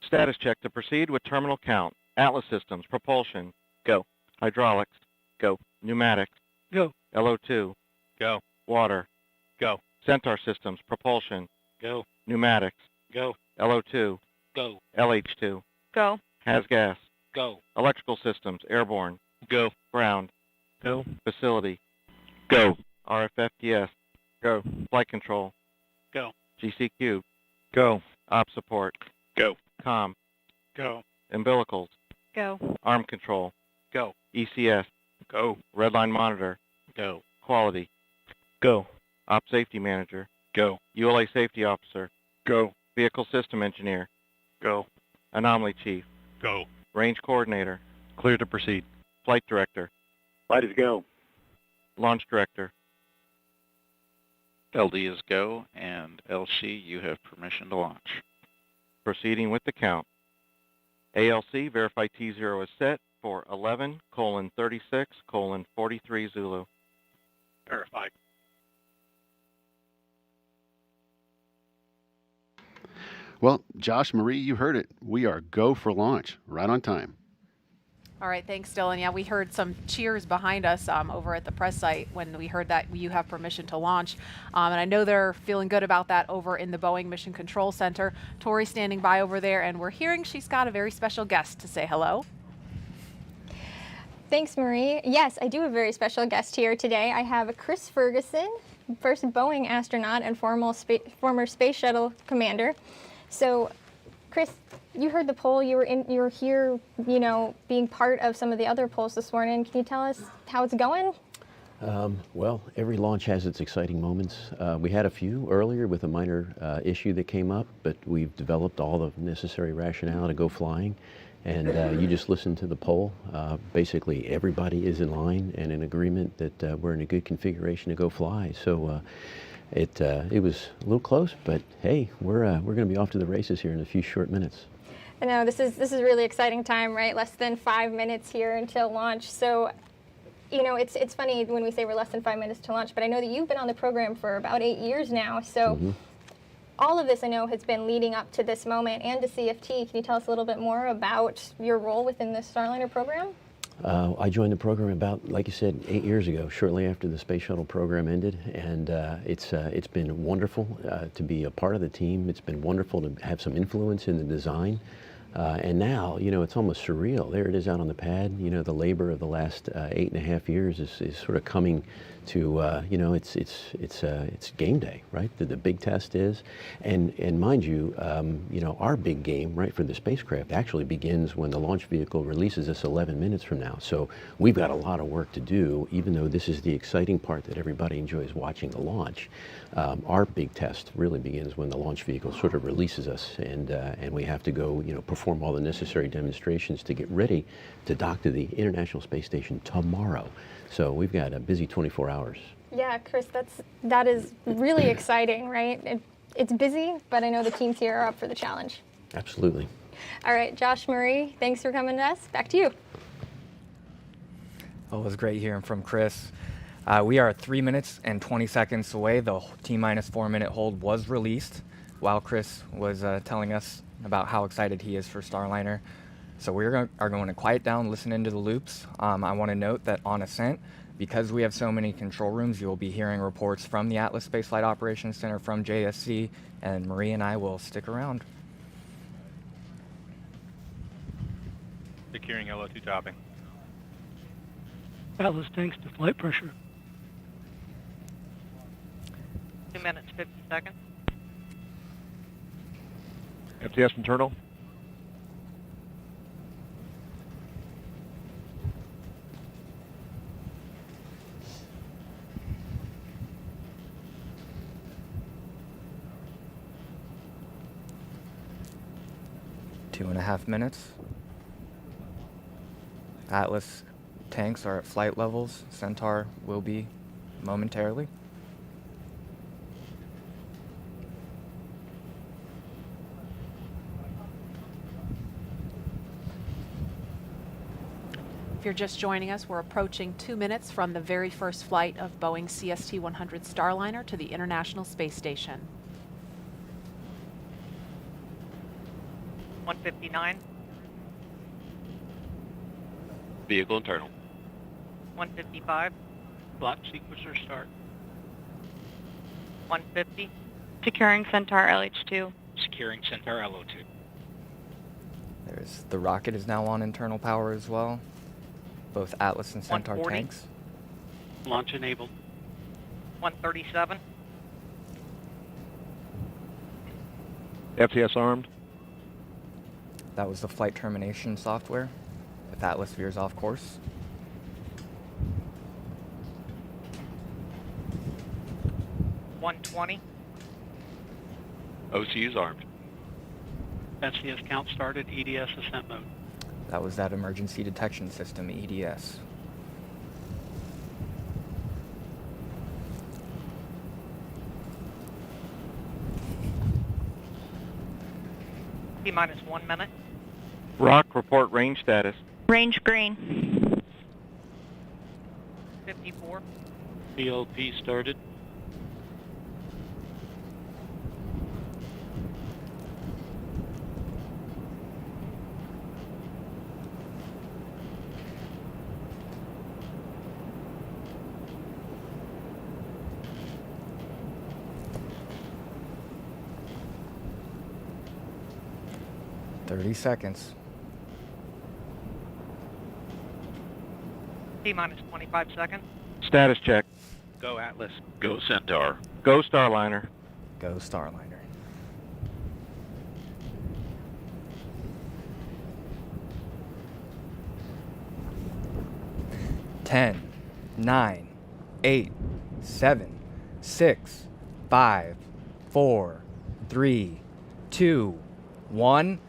Status check to proceed with terminal count. Atlas systems, propulsion, go. Hydraulics, go. Pneumatics, Go. LO2, Go. water, Go. Centaur systems, propulsion, Go. pneumatics, Go. LO2, Go. LH2, Go. has gas, Go. electrical systems, airborne, Go. ground, Go. facility, Go. RFFTS, Go. flight control, Go. GCQ, Go. op support, Go. comm, Go. umbilicals, Go. arm control, Go. ECS, Go. redline monitor, Go. quality, Go. op safety manager, Go. ULA safety officer, Go. vehicle system engineer, Go. anomaly chief, Go. range coordinator, Clear to proceed. flight director, Flight is go. launch director, LD is go, and LC, you have permission to launch. proceeding with the count. ALC, verify T0 is set for 11:36:43 Zulu. Verified. Well, Josh, Marie, you heard it. We are go for launch, right on time. All right, thanks, Dylan. Yeah, we heard some cheers behind us over at the press site when we heard that you have permission to launch. And I know they're feeling good about that over in the Boeing Mission Control Center. Tori's standing by over there, and we're hearing she's got a very special guest to say hello. Thanks, Marie. Yes, I do have a very special guest here today. I have Chris Ferguson, first Boeing astronaut and former space shuttle commander. So, Chris, you heard the poll. You were here, being part of some of the other polls this morning. Can you tell us how it's going? Well, every launch has its exciting moments. We had a few earlier with a minor issue that came up, but we've developed all the necessary rationale to go flying. And you just listened to the poll. Basically, everybody is in line and in agreement that we're in a good configuration to go fly. So it was a little close, but hey, we're going to be off to the races here in a few short minutes. I know this is a really exciting time, right? Less than 5 minutes here until launch. So, it's funny when we say we're less than 5 minutes to launch, but I know that you've been on the program for about 8 years now. So. All of this, I know, has been leading up to this moment and to CFT. Can you tell us a little bit more about your role within the Starliner program? I joined the program about, like you said, 8 years ago, shortly after the Space Shuttle program ended, and it's been wonderful to be a part of the team. It's been wonderful to have some influence in the design. And now, it's almost surreal. There it is out on the pad. The labor of the last 8.5 years is sort of coming to, it's game day, right? The big test is, and mind you, our big game, right, for the spacecraft actually begins when the launch vehicle releases us 11 minutes from now. So we've got a lot of work to do, even though this is the exciting part that everybody enjoys watching the launch. Our big test really begins when the launch vehicle sort of releases us, and we have to go, perform all the necessary demonstrations to get ready to dock to the International Space Station tomorrow. So we've got a busy 24 hours. Yeah, Chris, that is really exciting, right? It's busy, but I know the teams here are up for the challenge. Absolutely. All right, Josh, Marie, thanks for coming to us. Back to you. Well, it was great hearing from Chris. We are 3 minutes and 20 seconds away. The T-minus 4 minute hold was released while Chris was telling us about how excited he is for Starliner. So we are going to quiet down, listen into the loops. I want to note that on ascent, because we have so many control rooms, you will be hearing reports from the Atlas Space Flight Operations Center, from JSC, and Marie and I will stick around. Securing LO2 topping. Atlas tanks to flight pressure. 2 minutes, 50 seconds. FTS internal. Two and a half minutes. Atlas tanks are at flight levels. Centaur will be momentarily. If you're just joining us, we're approaching 2 minutes from the very first flight of Boeing CST-100 Starliner to the International Space Station. 159, Vehicle internal. 155, Launch sequencer start. 150, Securing Centaur LH2. Securing Centaur LO2. The rocket is now on internal power as well. Both Atlas and Centaur 140. tanks. Launch enabled. 137, FTS armed. That was the flight termination software. If Atlas veers off course. 120, OCU's armed. SCS count started. EDS ascent mode. That was that emergency detection system, EDS. T-minus 1 minute, Rock, report range status. Range green. 54, VLP started. "30 seconds. T-minus 25 seconds, Status check. Go Atlas. Go Centaur. Go Starliner. Go Starliner." Ten, 9, 8, 7, 6, 5, 4, 3, 2, 1,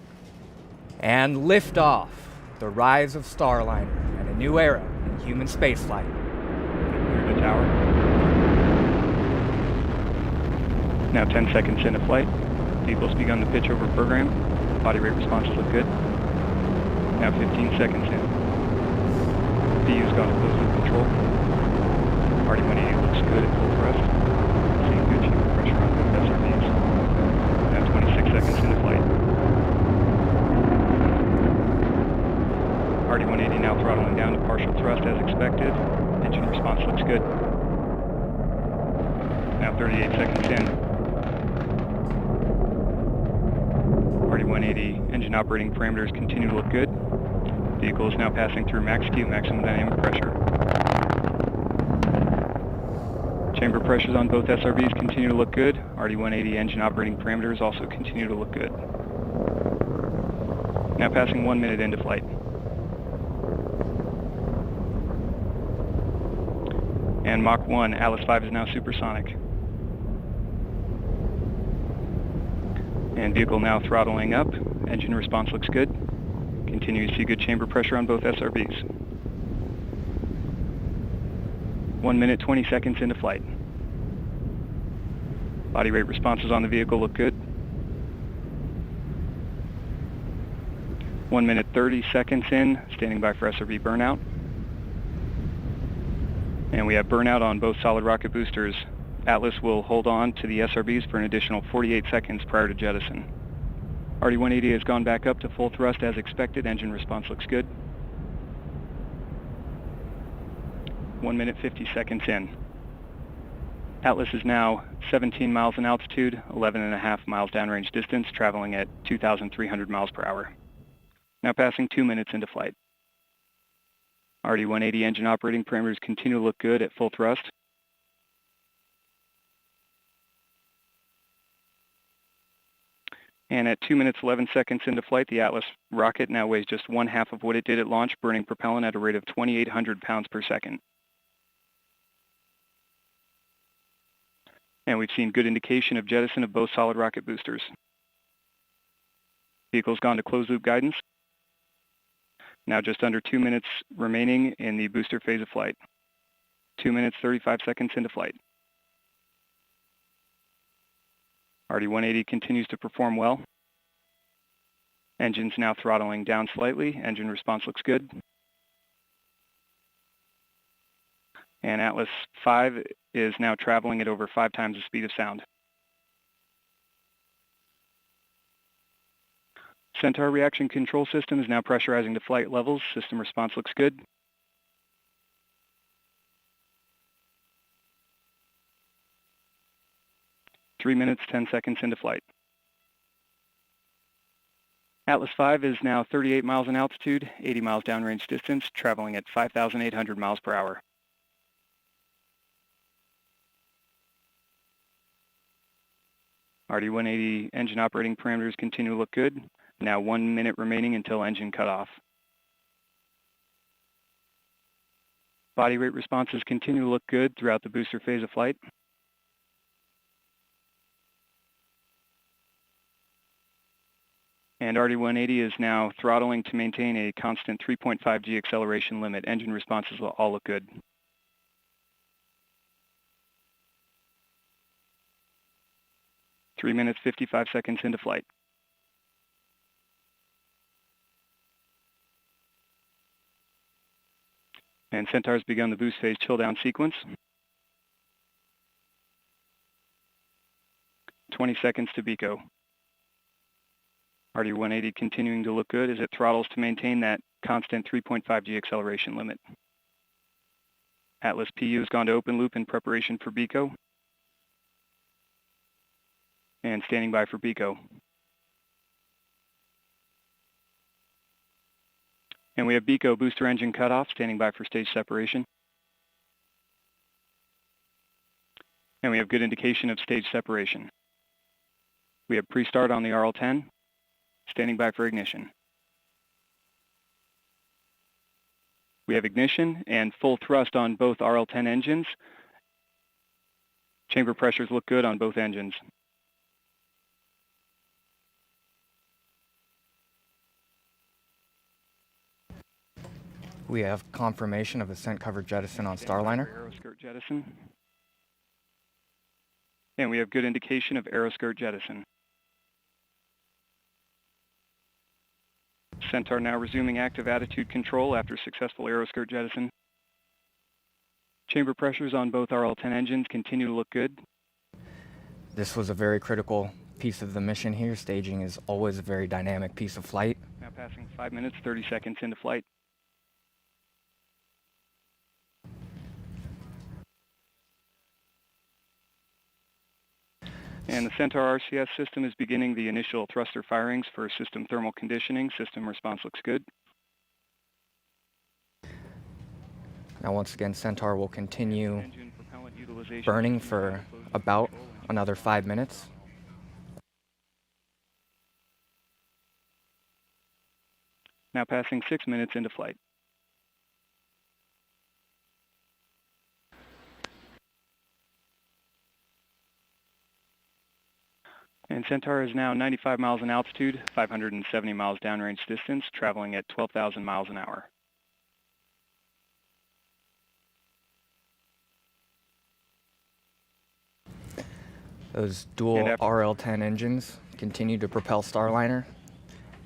and liftoff. The rise of Starliner and a new era in human spaceflight. Clear the tower. Now 10 seconds into flight. Vehicle's begun the pitch over program. Body rate responses look good. Now 15 seconds in. VU's gone to closed loop control. RD-180 looks good at full thrust. Seeing good chamber pressure on both SRBs. Now 26 seconds into flight. RD-180 now throttling down to partial thrust as expected. Engine response looks good. Now 38 seconds in. RD-180 engine operating parameters continue to look good. Vehicle is now passing through max Q, maximum dynamic pressure. Chamber pressures on both SRBs continue to look good. RD-180 engine operating parameters also continue to look good. Now passing 1 minute into flight. And Mach 1, Atlas V is now supersonic. And vehicle now throttling up. Engine response looks good. Continue to see good chamber pressure on both SRBs. 1 minute, 20 seconds into flight. Body rate responses on the vehicle look good. 1 minute, 30 seconds in, standing by for SRB burnout. And we have burnout on both solid rocket boosters. Atlas will hold on to the SRBs for an additional 48 seconds prior to jettison. RD-180 has gone back up to full thrust as expected. Engine response looks good. 1 minute, 50 seconds in. Atlas is now 17 miles in altitude, 11.5 miles downrange distance, traveling at 2,300 miles per hour. Now passing 2 minutes into flight. RD-180 engine operating parameters continue to look good at full thrust. And at 2 minutes, 11 seconds into flight, the Atlas rocket now weighs just 1/2 of what it did at launch, burning propellant at a rate of 2,800 pounds per second. And we've seen good indication of jettison of both solid rocket boosters. Vehicle's gone to closed loop guidance. Now just under 2 minutes remaining in the booster phase of flight. 2 minutes, 35 seconds into flight. RD-180 continues to perform well. Engine's now throttling down slightly. Engine response looks good. And Atlas V is now traveling at over 5 times the speed of sound. Centaur reaction control system is now pressurizing to flight levels. System response looks good. Three minutes, 10 seconds into flight. Atlas V is now 38 miles in altitude, 80 miles downrange distance, traveling at 5,800 miles per hour. RD-180 engine operating parameters continue to look good. Now 1 minute remaining until engine cutoff. Body rate responses continue to look good throughout the booster phase of flight. And RD-180 is now throttling to maintain a constant 3.5 G acceleration limit. Engine responses will all look good. Three minutes, 55 seconds into flight. And Centaur's begun the boost phase chill down sequence. 20 seconds to BECO. RD-180 continuing to look good as it throttles to maintain that constant 3.5 G acceleration limit. Atlas PU has gone to open loop in preparation for BECO. And standing by for BECO. And we have BECO booster engine cutoff, standing by for stage separation. And we have good indication of stage separation. We have pre-start on the RL-10, standing by for ignition. We have ignition and full thrust on both RL-10 engines. Chamber pressures look good on both engines. We have confirmation of ascent cover jettison on Starliner. Aeroskirt jettison. And we have good indication of aeroskirt jettison. Centaur now resuming active attitude control after successful aeroskirt jettison. Chamber pressures on both RL-10 engines continue to look good. This was a very critical piece of the mission here. Staging is always a very dynamic piece of flight. Now passing 5 minutes, 30 seconds into flight. And the Centaur RCS system is beginning the initial thruster firings for system thermal conditioning. System response looks good. Now once again, Centaur will continue burning for about another 5 minutes. Now passing 6 minutes into flight. And Centaur is now 95 miles in altitude, 570 miles downrange distance, traveling at 12,000 miles an hour. Those dual RL-10 engines continue to propel Starliner.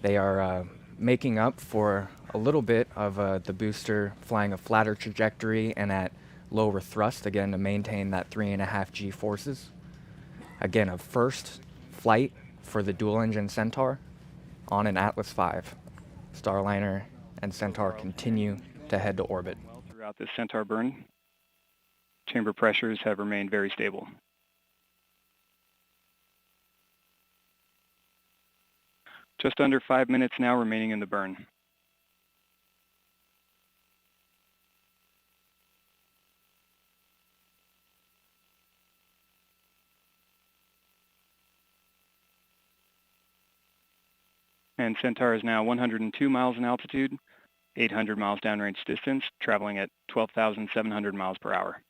They are making up for a little bit of the booster flying a flatter trajectory and at lower thrust, again, to maintain that 3.5 G forces. Again, a first flight for the dual-engine Centaur on an Atlas V. Starliner and Centaur continue to head to orbit. Throughout this Centaur burn, chamber pressures have remained very stable. Just under 5 minutes now remaining in the burn. And Centaur is now 102 miles in altitude, 800 miles downrange distance, traveling at 12,700 miles per hour.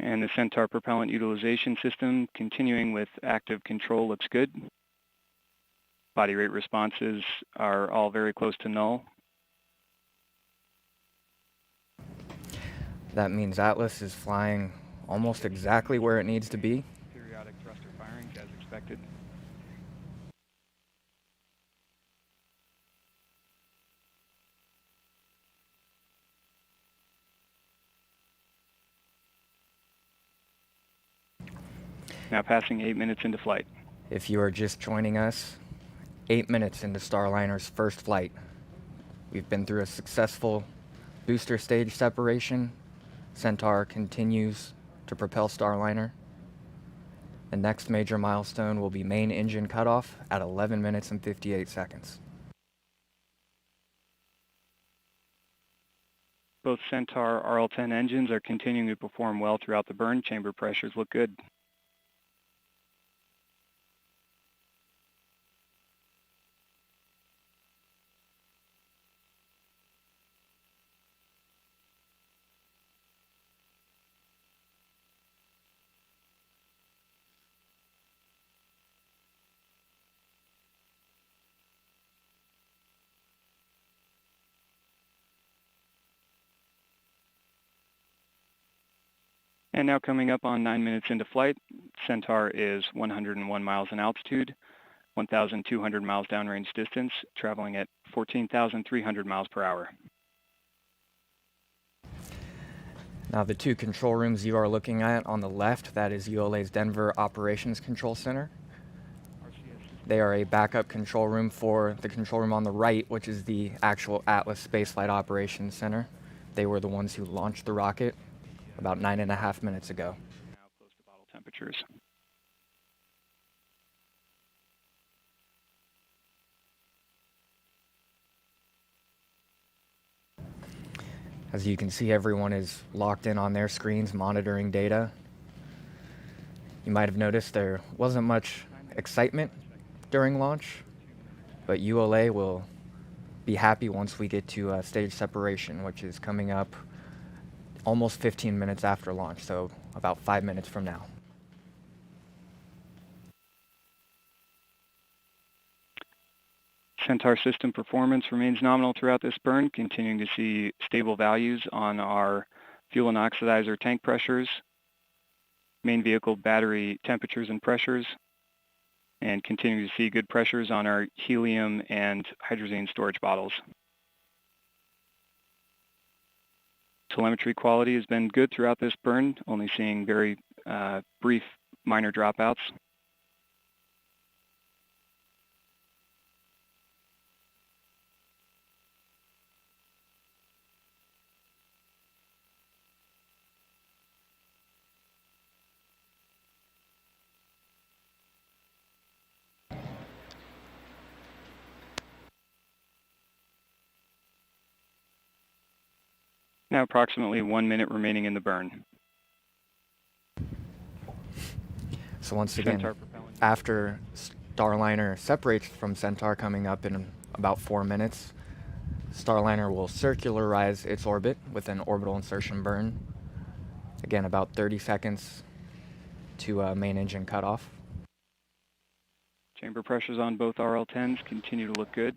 And the Centaur propellant utilization system continuing with active control looks good. Body rate responses are all very close to null. That means Atlas is flying almost exactly where it needs to be. Periodic thruster firings as expected. Now passing 8 minutes into flight. If you are just joining us, 8 minutes into Starliner's first flight. We've been through a successful booster stage separation. Centaur continues to propel Starliner. The next major milestone will be main engine cutoff at 11 minutes and 58 seconds. Both Centaur RL-10 engines are continuing to perform well throughout the burn. Chamber pressures look good. And now coming up on 9 minutes into flight, Centaur is 101 miles in altitude, 1,200 miles downrange distance, traveling at 14,300 miles per hour. Now the two control rooms you are looking at on the left, that is ULA's Denver Operations Control Center. They are a backup control room for the control room on the right, which is the actual Atlas Spaceflight Operations Center. They were the ones who launched the rocket about 9.5 minutes ago. Now close to bottle temperatures. As you can see, everyone is locked in on their screens monitoring data. You might have noticed there wasn't much excitement during launch, but ULA will be happy once we get to stage separation, which is coming up almost 15 minutes after launch, so about 5 minutes from now. Centaur system performance remains nominal throughout this burn, continuing to see stable values on our fuel and oxidizer tank pressures, main vehicle battery temperatures and pressures, and continuing to see good pressures on our helium and hydrazine storage bottles. Telemetry quality has been good throughout this burn, only seeing very brief minor dropouts. Now approximately 1 minute remaining in the burn. So once again, after Starliner separates from Centaur coming up in about 4 minutes, Starliner will circularize its orbit with an orbital insertion burn. Again, about 30 seconds to main engine cutoff. Chamber pressures on both RL-10s continue to look good.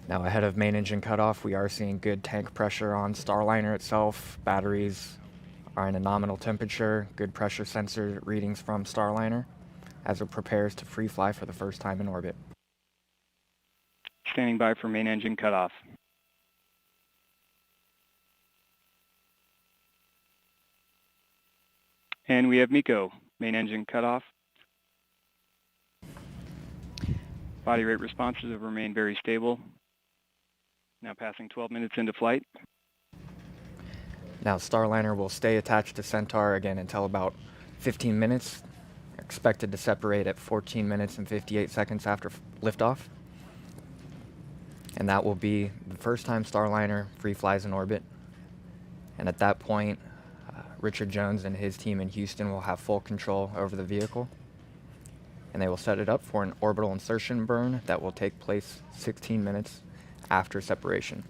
Now ahead of main engine cutoff, we are seeing good tank pressure on Starliner itself. Batteries are in a nominal temperature, good pressure sensor readings from Starliner as it prepares to free fly for the first time in orbit. Standing by for main engine cutoff. And we have MECO, main engine cutoff. Body rate responses have remained very stable. Now passing 12 minutes into flight. Now Starliner will stay attached to Centaur again until about 15 minutes. Expected to separate at 14 minutes and 58 seconds after liftoff. And that will be the first time Starliner free flies in orbit. And at that point, Richard Jones and his team in Houston will have full control over the vehicle. And they will set it up for an orbital insertion burn that will take place 16 minutes after separation.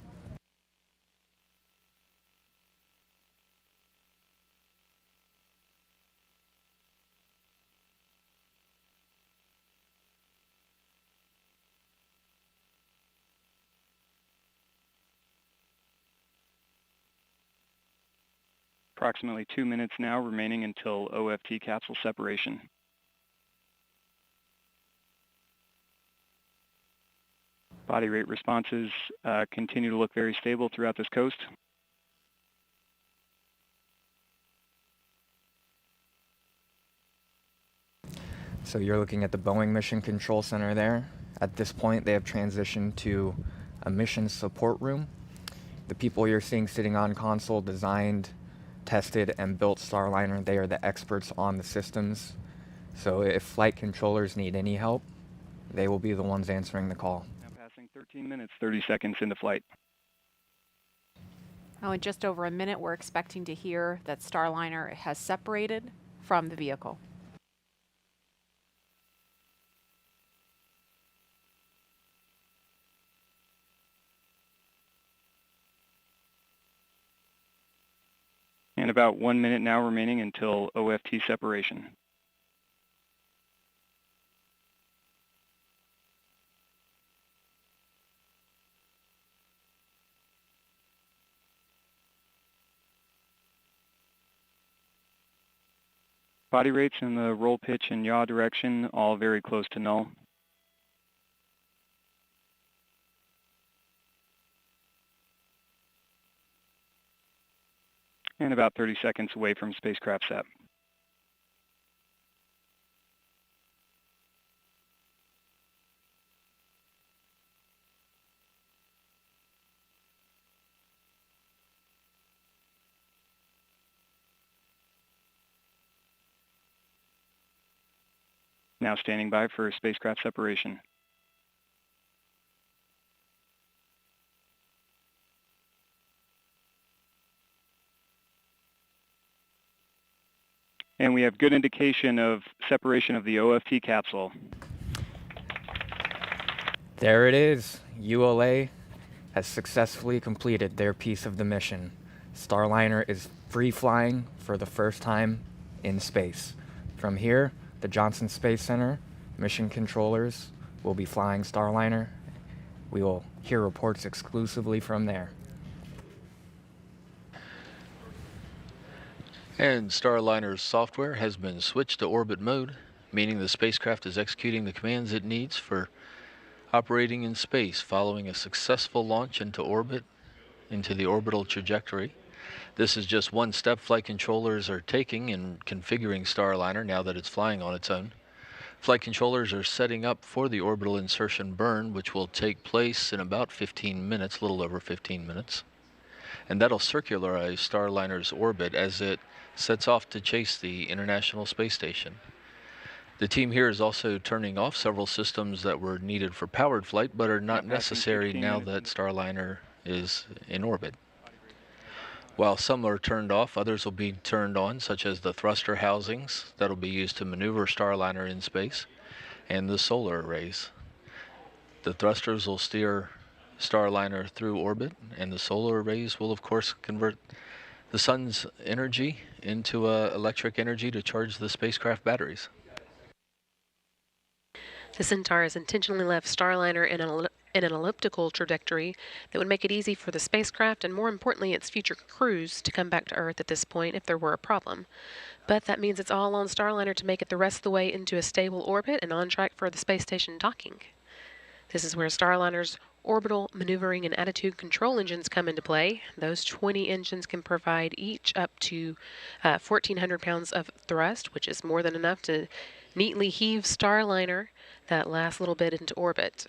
Approximately 2 minutes now remaining until OFT capsule separation. Body rate responses continue to look very stable throughout this coast. So you're looking at the Boeing Mission Control Center there. At this point, they have transitioned to a mission support room. The people you're seeing sitting on console designed, tested, and built Starliner. They are the experts on the systems. So if flight controllers need any help, they will be the ones answering the call. Now passing 13 minutes, 30 seconds into flight. Oh, in just over a minute, we're expecting to hear that Starliner has separated from the vehicle. And about 1 minute now remaining until OFT separation. Body rates in the roll, pitch, and yaw direction, all very close to null. And about 30 seconds away from spacecraft set. Now standing by for spacecraft separation. And we have good indication of separation of the OFT capsule. There it is. ULA has successfully completed their piece of the mission. Starliner is free flying for the first time in space. From here, the Johnson Space Center mission controllers will be flying Starliner. We will hear reports exclusively from there. And Starliner's software has been switched to orbit mode, meaning the spacecraft is executing the commands it needs for operating in space following a successful launch into orbit, into the orbital trajectory. This is just one step flight controllers are taking in configuring Starliner now that it's flying on its own. Flight controllers are setting up for the orbital insertion burn, which will take place in about 15 minutes, a little over 15 minutes. And that'll circularize Starliner's orbit as it sets off to chase the International Space Station. The team here is also turning off several systems that were needed for powered flight but are not necessary now that Starliner is in orbit. While some are turned off, others will be turned on, such as the thruster housings that'll be used to maneuver Starliner in space, and the solar arrays. The thrusters will steer Starliner through orbit, and the solar arrays will of course convert the sun's energy into electric energy to charge the spacecraft batteries. The Centaur has intentionally left Starliner in an elliptical trajectory that would make it easy for the spacecraft and, more importantly, its future crews to come back to Earth at this point if there were a problem. But that means it's all on Starliner to make it the rest of the way into a stable orbit and on track for the space station docking. This is where Starliner's orbital maneuvering and attitude control engines come into play. Those 20 engines can provide each up to 1,400 pounds of thrust, which is more than enough to neatly heave Starliner that last little bit into orbit.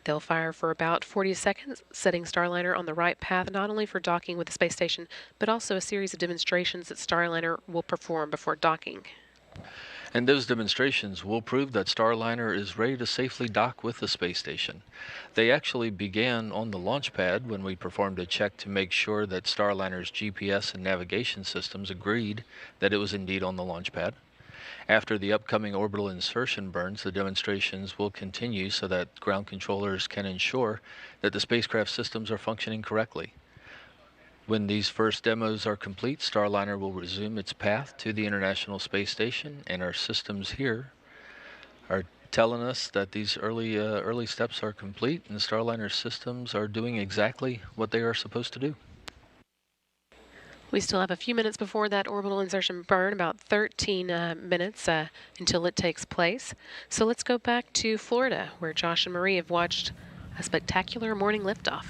They'll fire for about 40 seconds, setting Starliner on the right path, not only for docking with the space station, but also a series of demonstrations that Starliner will perform before docking. And those demonstrations will prove that Starliner is ready to safely dock with the space station. They actually began on the launch pad when we performed a check to make sure that Starliner's GPS and navigation systems agreed that it was indeed on the launch pad. After the upcoming orbital insertion burns, the demonstrations will continue so that ground controllers can ensure that the spacecraft systems are functioning correctly. When these first demos are complete, Starliner will resume its path to the International Space Station, and our systems here are telling us that these early steps are complete, and Starliner's systems are doing exactly what they are supposed to do. We still have a few minutes before that orbital insertion burn, about 13 minutes until it takes place. So let's go back to Florida, where Josh and Marie have watched a spectacular morning liftoff.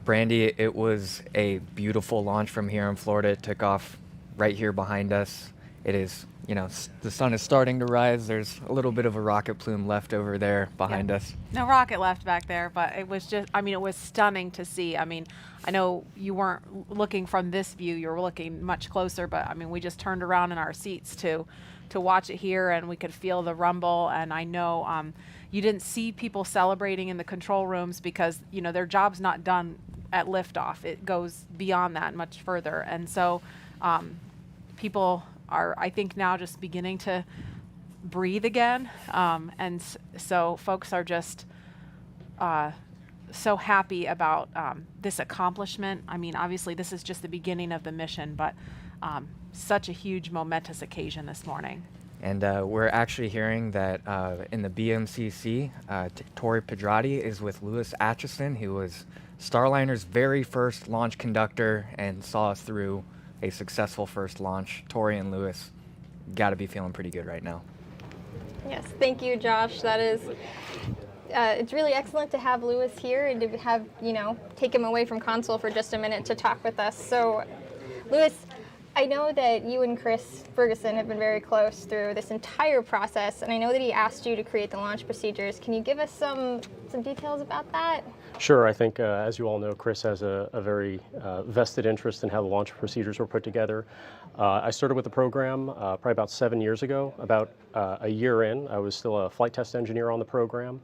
Brandy, it was a beautiful launch from here in Florida. It took off right here behind us. It is, the sun is starting to rise. There's a little bit of a rocket plume left over there behind us. No rocket left back there, but it was just, it was stunning to see. I know you weren't looking from this view, you were looking much closer, but we just turned around in our seats to watch it here, and we could feel the rumble. And I know you didn't see people celebrating in the control rooms because, their job's not done at liftoff. It goes beyond that much further. And so people are, I think, now just beginning to breathe again. So folks are just so happy about this accomplishment. Obviously this is just the beginning of the mission, but such a huge momentous occasion this morning. And we're actually hearing that in the BMCC, Tori Pedrati is with Louis Atchison, who was Starliner's very first launch conductor and saw us through a successful first launch. Tori and Louis got to be feeling pretty good right now. Yes, thank you, Josh. That is, it's really excellent to have Louis here and to have, take him away from console for just a minute to talk with us. So, Louis, I know that you and Chris Ferguson have been very close through this entire process, and I know that he asked you to create the launch procedures. Can you give us some details about that? Sure. I think, as you all know, Chris has a very vested interest in how the launch procedures were put together. I started with the program probably about 7 years ago. About a year in, I was still a flight test engineer on the program.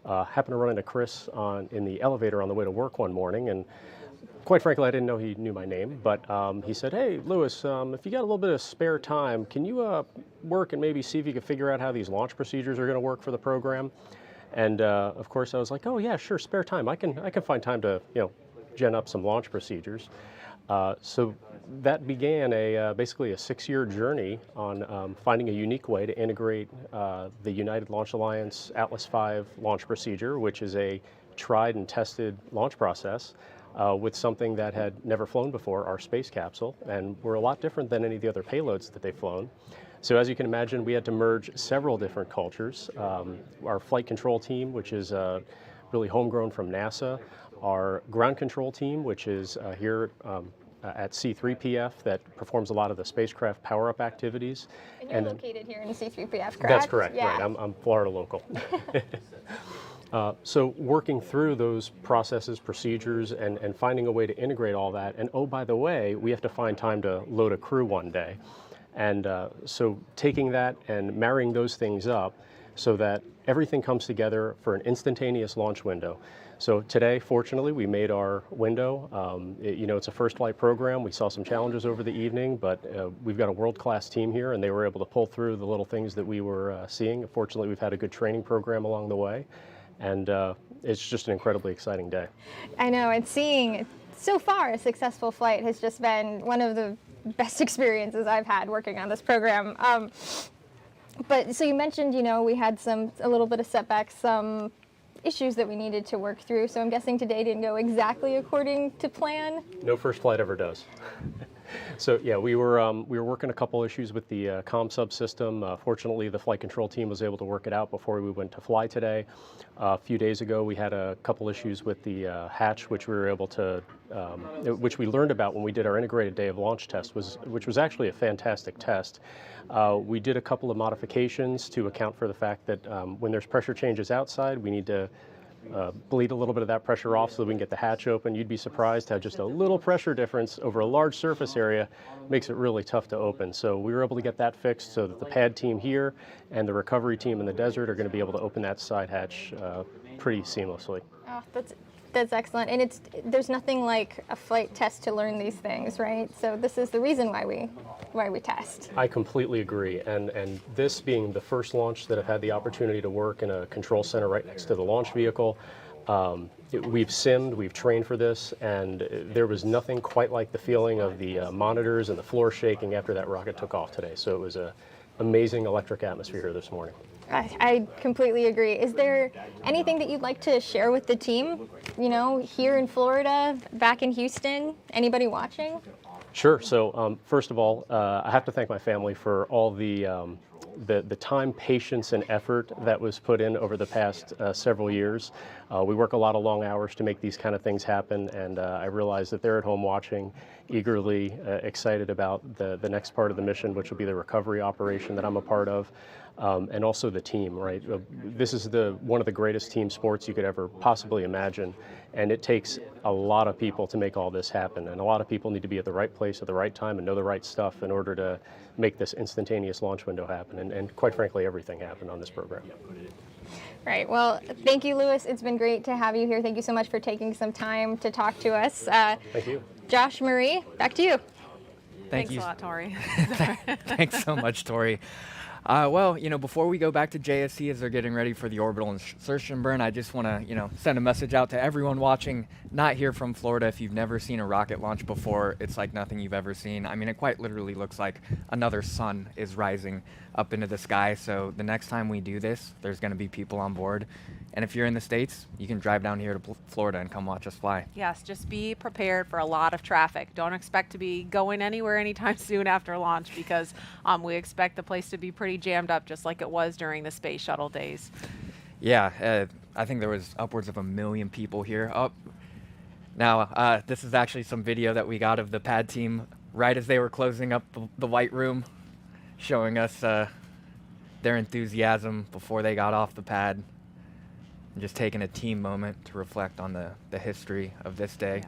Happened to run into Chris in the elevator on the way to work one morning, and quite frankly, I didn't know he knew my name, but he said, "Hey, Louis, if you got a little bit of spare time, can you work and maybe see if you can figure out how these launch procedures are going to work for the program?" And of course, I was like, "Oh yeah, sure, spare time. I can find time to gen up some launch procedures." So that began basically a 6-year journey on finding a unique way to integrate the United Launch Alliance Atlas V launch procedure, which is a tried and tested launch process, with something that had never flown before, our space capsule, and we're a lot different than any of the other payloads that they've flown. So as you can imagine, we had to merge several different cultures. Our flight control team, which is really homegrown from NASA, our ground control team, which is here at C3PF, that performs a lot of the spacecraft power-up activities. And you're located here in C3PF, correct? That's correct, yeah. right. I'm Florida local. So working through those processes, procedures, and finding a way to integrate all that. And oh, by the way, we have to find time to load a crew one day. And so taking that and marrying those things up so that everything comes together for an instantaneous launch window. So today, fortunately, we made our window. It's a first flight program. We saw some challenges over the evening, but we've got a world-class team here, and they were able to pull through the little things that we were seeing. Fortunately, we've had a good training program along the way. And it's just an incredibly exciting day. I know, and seeing so far a successful flight has just been one of the best experiences I've had working on this program. But so you mentioned, we had a little bit of setbacks, some issues that we needed to work through. So I'm guessing today didn't go exactly according to plan. No first flight ever does. So yeah, we were working a couple issues with the comm subsystem. Fortunately, the flight control team was able to work it out before we went to fly today. A few days ago, we had a couple issues with the hatch, which we were able to, which we learned about when we did our integrated day of launch test, which was actually a fantastic test. We did a couple of modifications to account for the fact that when there's pressure changes outside, we need to bleed a little bit of that pressure off so that we can get the hatch open. You'd be surprised how just a little pressure difference over a large surface area makes it really tough to open. So we were able to get that fixed so that the pad team here and the recovery team in the desert are going to be able to open that side hatch pretty seamlessly. Oh, that's excellent. And there's nothing like a flight test to learn these things, right? So this is the reason why we test. I completely agree. And this being the first launch that I've had the opportunity to work in a control center right next to the launch vehicle, we've simmed, we've trained for this, and there was nothing quite like the feeling of the monitors and the floor shaking after that rocket took off today. So it was an amazing electric atmosphere here this morning. I completely agree. Is there anything that you'd like to share with the team, here in Florida, back in Houston? Anybody watching? Sure. So first of all, I have to thank my family for all the the time, patience, and effort that was put in over the past several years. We work a lot of long hours to make these kind of things happen, and I realize that they're at home watching, eagerly excited about the next part of the mission, which will be the recovery operation that I'm a part of, and also the team, right? This is one of the greatest team sports you could ever possibly imagine, and it takes a lot of people to make all this happen, and a lot of people need to be at the right place at the right time and know the right stuff in order to make this instantaneous launch window happen, and quite frankly, everything happen on this program. Right. Well, thank you, Lewis. It's been great to have you here. Thank you so much for taking some time to talk to us. Thank you. Josh, Marie, back to you. Thanks a lot, Tori. Thanks so much, Tori. Well, before we go back to JSC as they're getting ready for the orbital insertion burn, I just want to, send a message out to everyone watching, not here from Florida. If you've never seen a rocket launch before, it's like nothing you've ever seen. I mean, it quite literally looks like another sun is rising up into the sky. So the next time we do this, there's going to be people on board. And if you're in the States, you can drive down here to Florida and come watch us fly. Yes, just be prepared for a lot of traffic. Don't expect to be going anywhere anytime soon after launch, because we expect the place to be pretty jammed up, just like it was during the space shuttle days. Yeah, I think there was upwards of 1 million people here. Now, this is actually some video that we got of the pad team right as they were closing up the White Room, showing us their enthusiasm before they got off the pad. And just taking a team moment to reflect on the history of this day.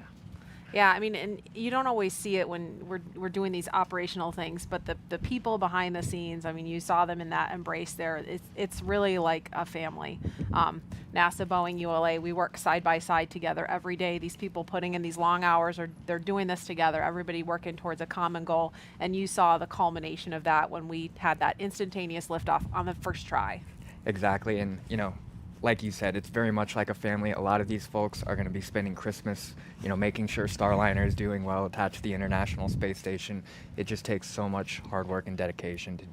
Yeah, I mean, and you don't always see it when we're doing these operational things, but the people behind the scenes, I mean, you saw them in that embrace there. It's really like a family. NASA, Boeing, ULA, we work side by side together every day. These people putting in these long hours, they're doing this together, everybody working towards a common goal. And you saw the culmination of that when we had that instantaneous liftoff on the first try. Exactly, and like you said, it's very much like a family. A lot of these folks are going to be spending Christmas, making sure Starliner is doing well attached to the International Space Station. It just takes so much hard work and dedication to do